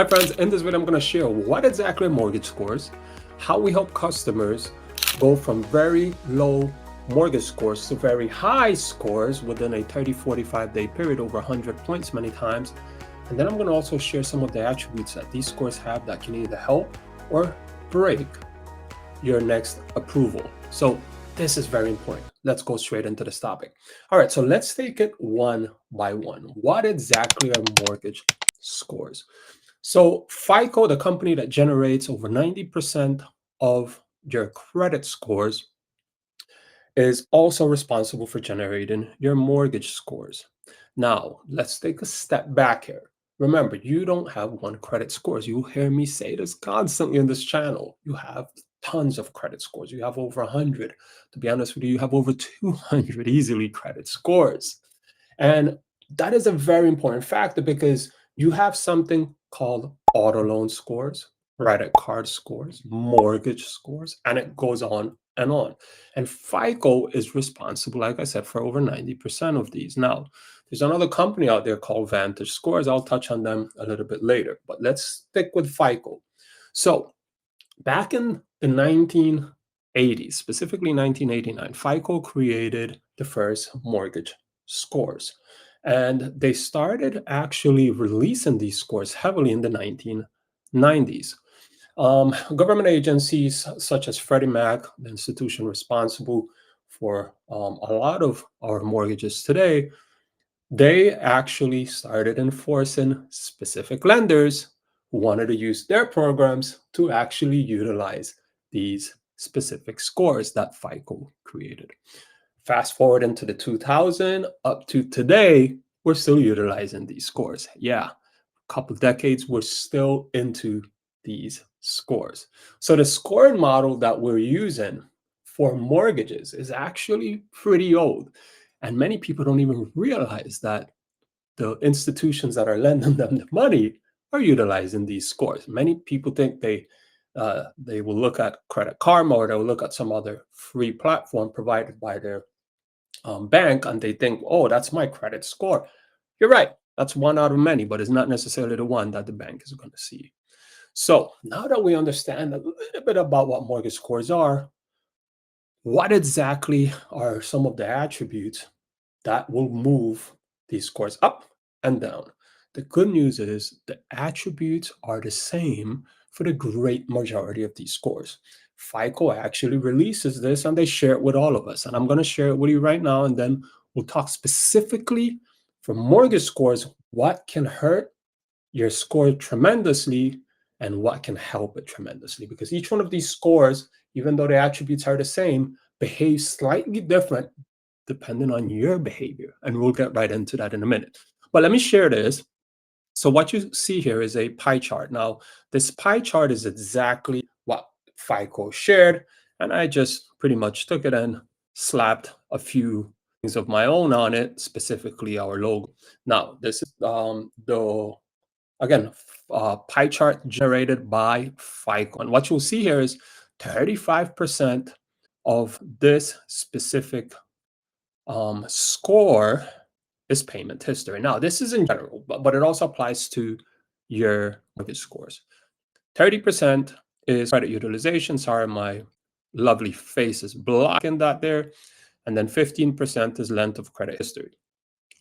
Hi friends, in this video I'm going to share what exactly a mortgage scores, how we help customers go from very low mortgage scores to very high scores within a 30-45 day period, over 100 points many times. And then I'm going to also share some of the attributes that these scores have that can either help or break your next approval. So this is very important. Let's go straight into this topic. All right, so let's take it one by one. What exactly are mortgage scores? So FICO, the company that generates over 90% of your credit scores, is also responsible for generating your mortgage scores. Now, let's take a step back here. Remember, you don't have one credit scores. You hear me say this constantly in this channel. You have tons of credit scores. You have over 100. To be honest with you, you have over 200 easily credit scores. And that is a very important factor because you have something called auto loan scores, credit card scores, mortgage scores, and it goes on and on. And FICO is responsible, like I said, for over 90% of these. Now, there's another company out there called Vantage Scores. I'll touch on them a little bit later, but let's stick with FICO. So, back in the 1980s, specifically 1989, FICO created the first mortgage scores. And they started actually releasing these scores heavily in the 1990s. Government agencies such as Freddie Mac, the institution responsible for a lot of our mortgages today, they actually started enforcing specific lenders who wanted to use their programs to actually utilize these specific scores that FICO created. Fast forward into the 2000 up to today, we're still utilizing these scores. Yeah, a couple of decades, we're still into these scores. So the scoring model that we're using for mortgages is actually pretty old. And many people don't even realize that the institutions that are lending them the money are utilizing these scores. Many people think they will look at Credit Karma or they'll look at some other free platform provided by their bank and they think, oh, that's my credit score. You're right. That's one out of many, but it's not necessarily the one that the bank is going to see. So now that we understand a little bit about what mortgage scores are, what exactly are some of the attributes that will move these scores up and down? The good news is the attributes are the same for the great majority of these scores. FICO actually releases this and they share it with all of us. And I'm going to share it with you right now. And then we'll talk specifically for mortgage scores, what can hurt your score tremendously and what can help it tremendously. Because each one of these scores, even though the attributes are the same, behave slightly different depending on your behavior. And we'll get right into that in a minute. But let me share this. So what you see here is a pie chart. Now, this pie chart is exactly what FICO shared. And I just pretty much took it and slapped a few things of my own on it, specifically our logo. Now, this is again, pie chart generated by FICO. And what you'll see here is 35% of this specific score is payment history. Now, this is in general, but it also applies to your mortgage scores. 30% is credit utilization. Sorry, my lovely face is blocking that there. And then 15% is length of credit history.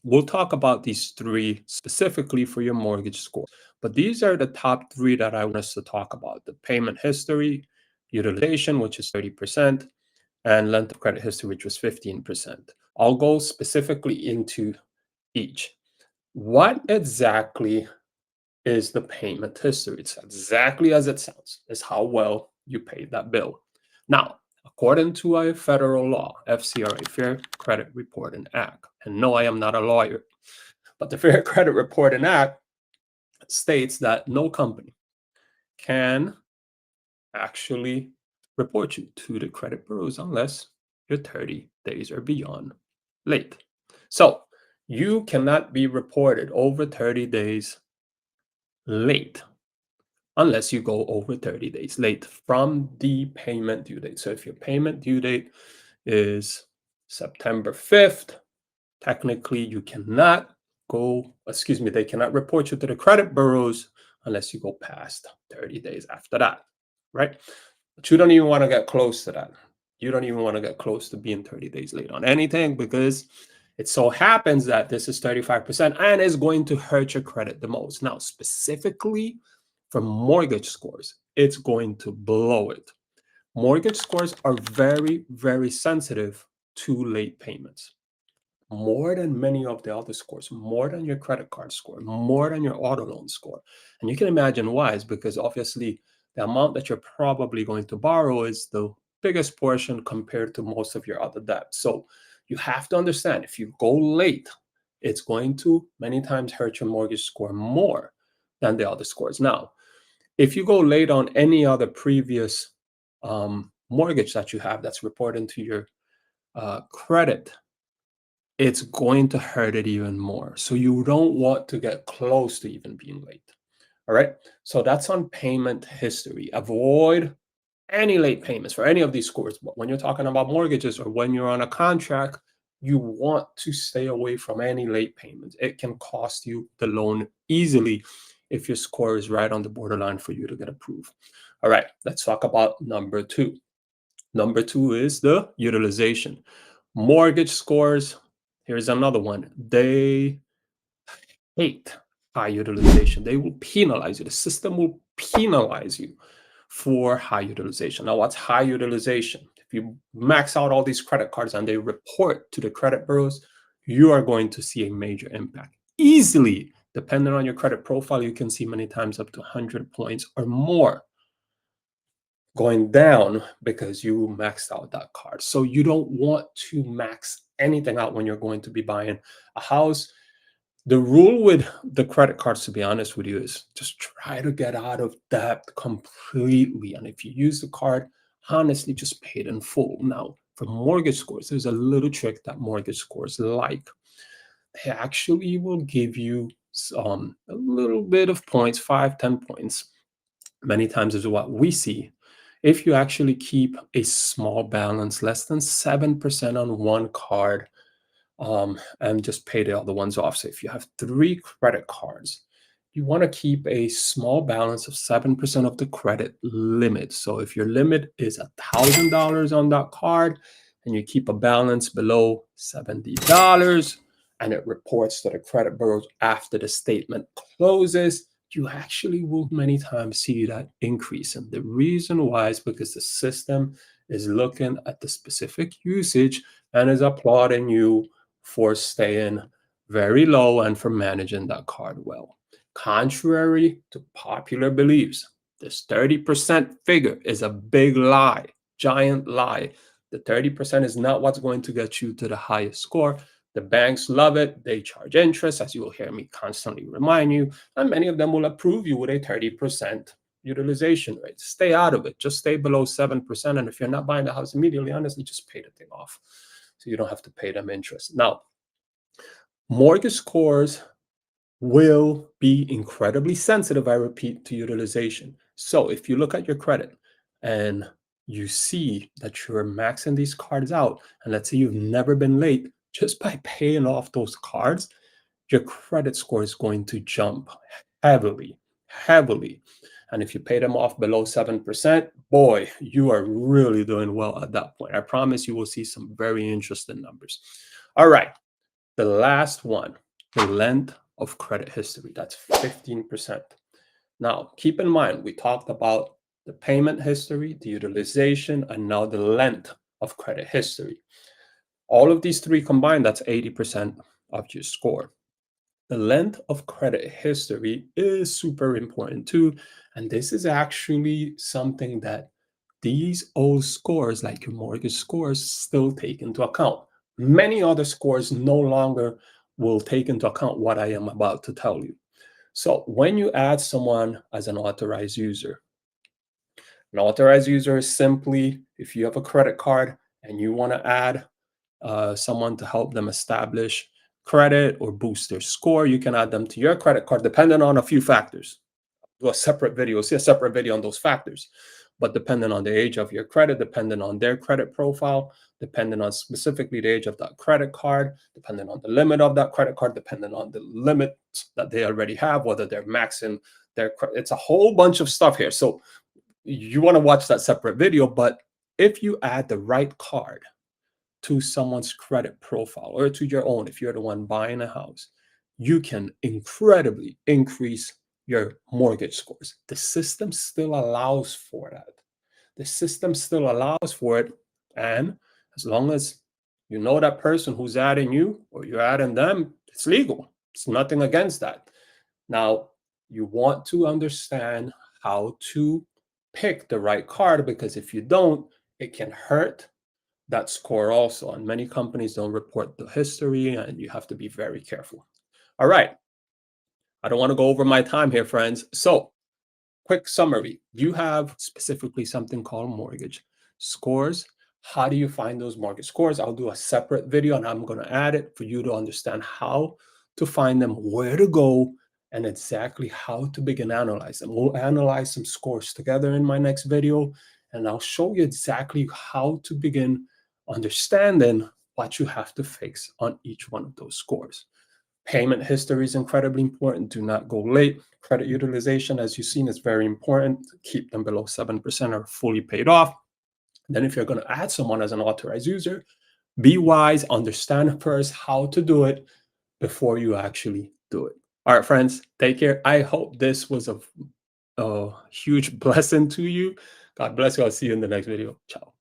We'll talk about these three specifically for your mortgage score. But these are the top three that I want us to talk about: the payment history, utilization, which is 30%, and length of credit history, which was 15%. I'll go specifically into each. What exactly is the payment history? It's exactly as it sounds. It's how well you paid that bill. Now, according to a federal law, FCRA, Fair Credit Reporting Act, and no, I am not a lawyer, but the Fair Credit Reporting Act states that no company can actually report you to the credit bureaus unless you're 30 days or beyond late. So you cannot be reported over 30 days late unless you go over 30 days late from the payment due date. So if your payment due date is September 5th, technically you cannot they cannot report you to the credit bureaus unless you go past 30 days after that, right? But you don't even want to get close to that. You don't even want to get close to being 30 days late on anything, because it so happens that this is 35% and is going to hurt your credit the most. Now, specifically for mortgage scores, it's going to blow it. Mortgage scores are very, very sensitive to late payments, more than many of the other scores, more than your credit card score, more than your auto loan score. And you can imagine why. Is because obviously the amount that you're probably going to borrow is the biggest portion compared to most of your other debt. So you have to understand, if you go late, it's going to many times hurt your mortgage score more than the other scores. Now, if you go late on any other previous mortgage that you have that's reported to your credit, it's going to hurt it even more. So you don't want to get close to even being late. All right. So that's on payment history. Avoid any late payments for any of these scores. But when you're talking about mortgages or when you're on a contract, you want to stay away from any late payments. It can cost you the loan easily if your score is right on the borderline for you to get approved. All right. Let's talk about number two. Number two is the utilization. Mortgage scores, here's another one. They hate high utilization. They will penalize you. The system will penalize you for high utilization. Now, what's high utilization? If you max out all these credit cards and they report to the credit bureaus, you are going to see a major impact. Easily, depending on your credit profile, you can see many times up to 100 points or more going down because you maxed out that card. So you don't want to max anything out when you're going to be buying a house. The rule with the credit cards, to be honest with you, is just try to get out of debt completely. And if you use the card, honestly, just pay it in full. Now, for mortgage scores, there's a little trick that mortgage scores like. They actually will give you a little bit of points, 5, 10 points. Many times is what we see. If you actually keep a small balance, less than 7% on one card, and just pay the other ones off. So if you have 3 credit cards, you want to keep a small balance of 7% of the credit limit. So if your limit is $1,000 on that card and you keep a balance below $70 and it reports to the credit bureau after the statement closes, you actually will many times see that increase. And the reason why is because the system is looking at the specific usage and is applauding you for staying very low and for managing that card well. Contrary to popular beliefs, this 30% figure is a big lie, giant lie. The 30% is not what's going to get you to the highest score. The banks love it. They charge interest, as you will hear me constantly remind you, and many of them will approve you with a 30% utilization rate. Stay out of it. Just stay below 7%. And if you're not buying the house immediately, honestly, just pay the thing off so you don't have to pay them interest. Now, mortgage scores will be incredibly sensitive, I repeat, to utilization. So if you look at your credit and you see that you're maxing these cards out, and let's say you've never been late, just by paying off those cards, your credit score is going to jump heavily, heavily. And if you pay them off below 7%, boy, you are really doing well at that point. I promise you will see some very interesting numbers. All right, the last one, the length of credit history. That's 15%. Now, keep in mind, we talked about the payment history, the utilization, and now the length of credit history. All of these three combined, that's 80% of your score. The length of credit history is super important too. And this is actually something that these old scores, like your mortgage scores, still take into account. Many other scores no longer will take into account what I am about to tell you. So when you add someone as an authorized user is simply if you have a credit card and you want to add someone to help them establish credit or boost their score, you can add them to your credit card depending on a few factors. Do a separate video, see a separate video on those factors. but depending on the age of your credit, depending on their credit profile, depending on specifically the age of that credit card, depending on the limit of that credit card, depending on the limits that they already have, whether they're maxing their it's a whole bunch of stuff here. So you want to watch that separate video, but if you add the right card to someone's credit profile or to your own, if you're the one buying a house, you can incredibly increase your mortgage scores. The system still allows for that. The system still allows for it. And as long as you know that person who's adding you or you're adding them, it's legal. It's nothing against that. Now, you want to understand how to pick the right card, because if you don't, it can hurt that score also. And many companies don't report the history, and you have to be very careful. All right. I don't want to go over my time here, friends. So, quick summary. You have specifically something called mortgage scores. How do you find those mortgage scores? I'll do a separate video and I'm going to add it for you to understand how to find them, where to go, and exactly how to begin analyze them. We'll analyze some scores together in my next video, and I'll show you exactly how to begin understanding what you have to fix on each one of those scores. Payment history is incredibly important. Do not go late. Credit utilization, as you've seen, is very important. Keep them below 7% or fully paid off. Then if you're going to add someone as an authorized user, be wise, understand first how to do it before you actually do it. All right, friends, take care. I hope this was a huge blessing to you. God bless you. I'll see you in the next video. Ciao.